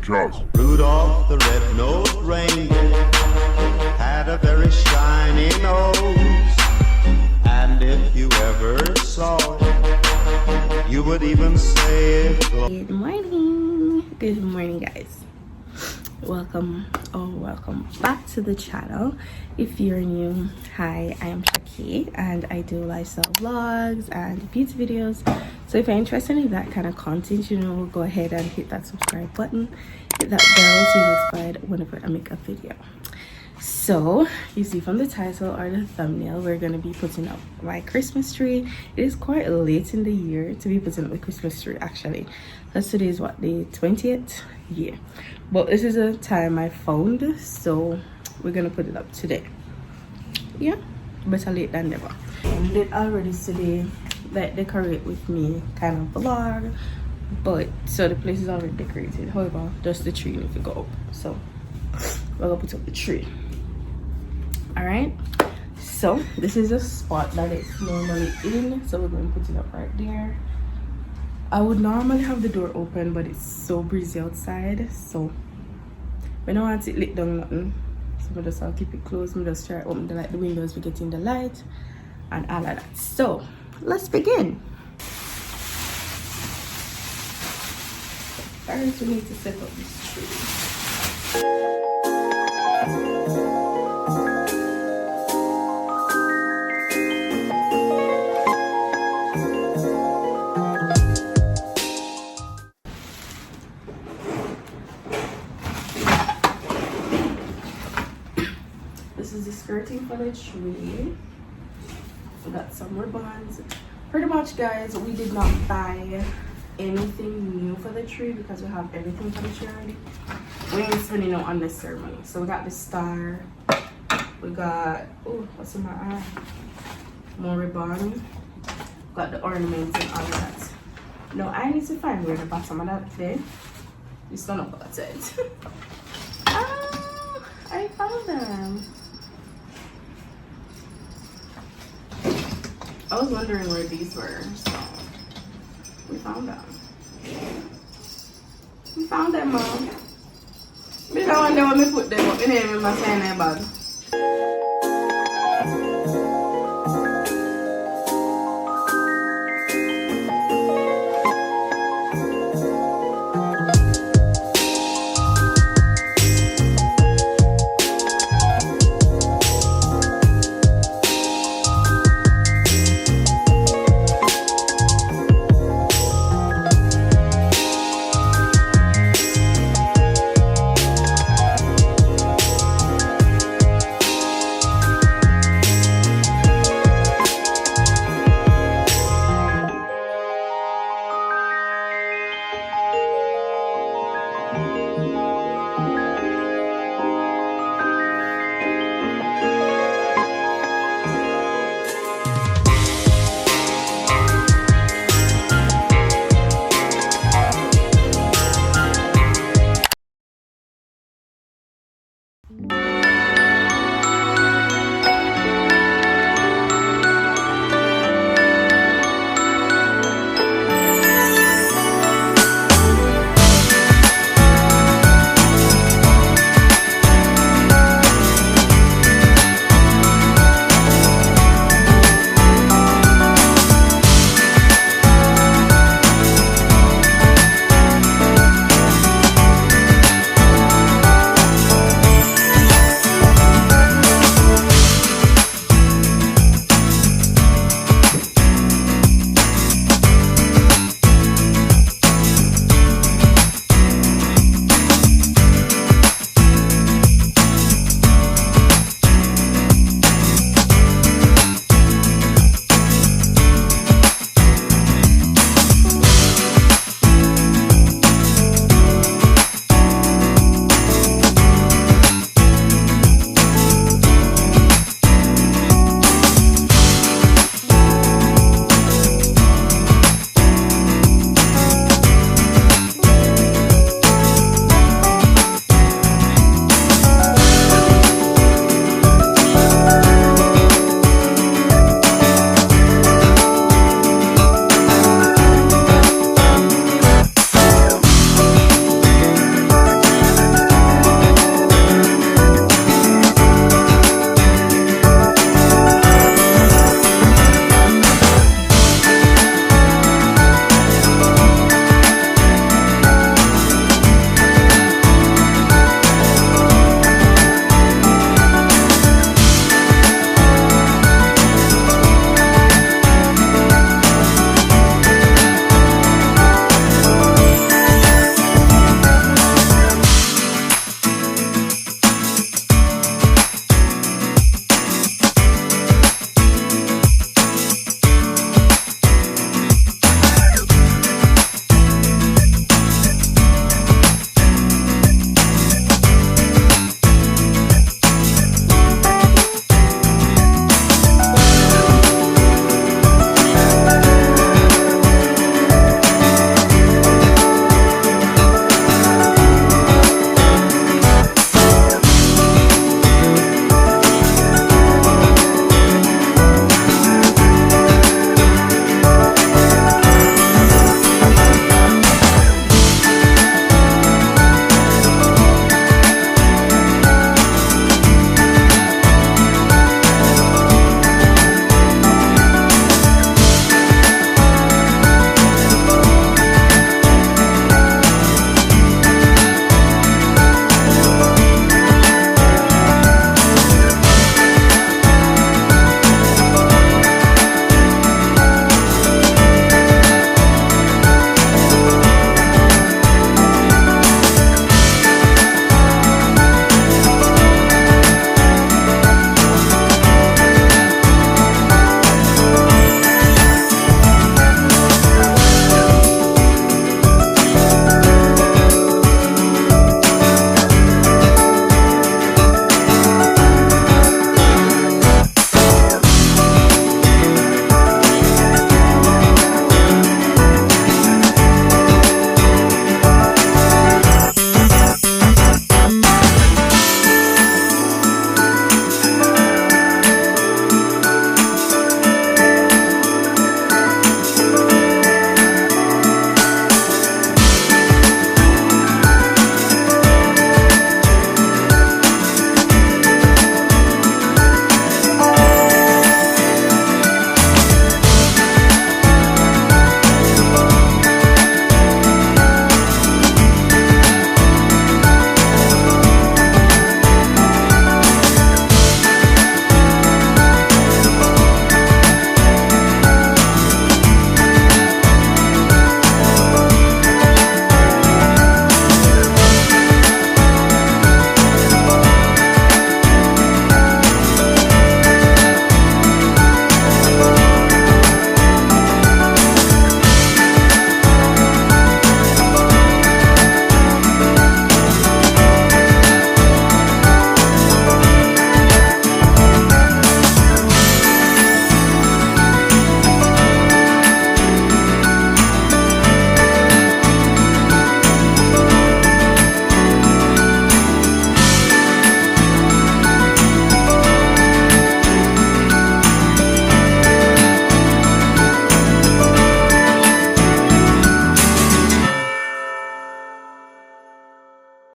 Charles. Rudolph the red-nosed reindeer had a very shiny nose, and if you ever saw it, you would even say it. Good morning guys. Welcome back to the channel. If you're new, hi, I am Shaki and I do lifestyle vlogs and beauty videos. So if you're interested in that kind of content, go ahead and hit that subscribe button, hit that bell to be notified whenever I make a video. So you see from the title or the thumbnail, we're going to be putting up my Christmas tree. It is quite late in the year to be putting up the Christmas tree, actually, because today is what, the 20th year, but this is a time I found, so we're gonna put it up today. Yeah, better late than never. I did already today that decorate with me kind of vlog, but so the place is already decorated. However, just the tree needs to go up, so we're gonna put up the tree. All right, so this is a spot that it's normally in, so we're going to put it up right there. I would normally have the door open, but it's so breezy outside, so we don't want it lit down nothing, so I'll keep it closed. We just try to open the windows, we get in the light and all of that. So let's begin. First we need to set up this tree. Skirting for the tree. We got some ribbons. Pretty much guys, we did not buy anything new for the tree because we have everything for the tree already. We ain't spending no unnecessary money. So we got the star, we got, oh, what's in my eye, more ribbon, got the ornaments and all of that. No, I need to find where the bottom of that thing. It's not about it. Ah, I found them. I was wondering where these were, so we found them. We found them, Mom. I don't wonder when we put them up. I didn't remember saying that bag.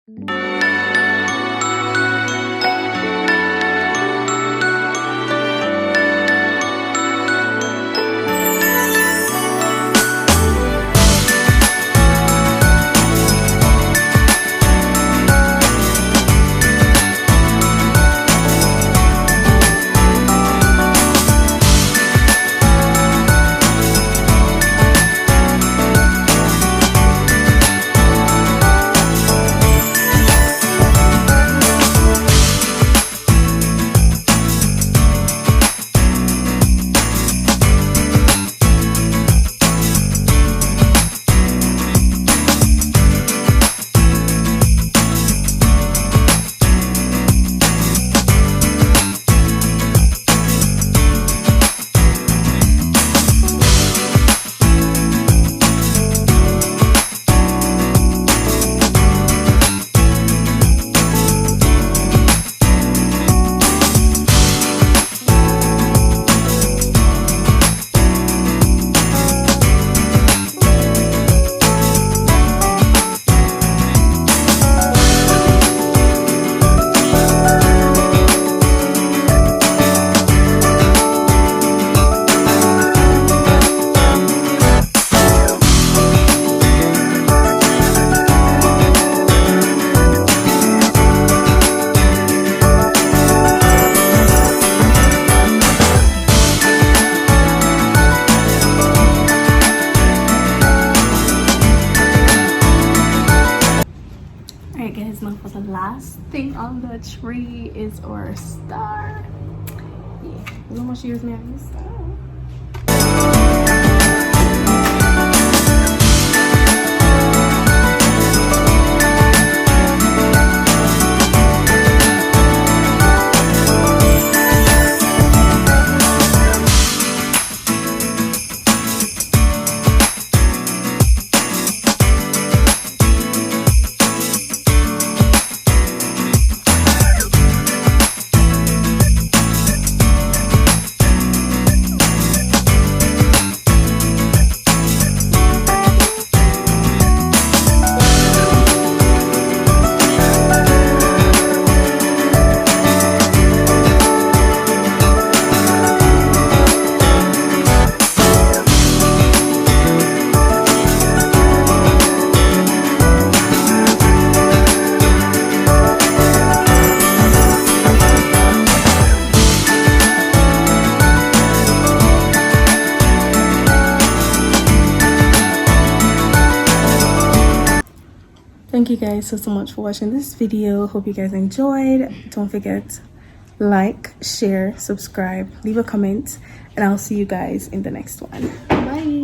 Alright guys, now for the last thing on the tree is our star. Yeah, you almost use me as a star. Thank you guys so much for watching this video. Hope you guys enjoyed. Don't forget, like, share, subscribe, leave a comment, and I'll see you guys in the next one. Bye.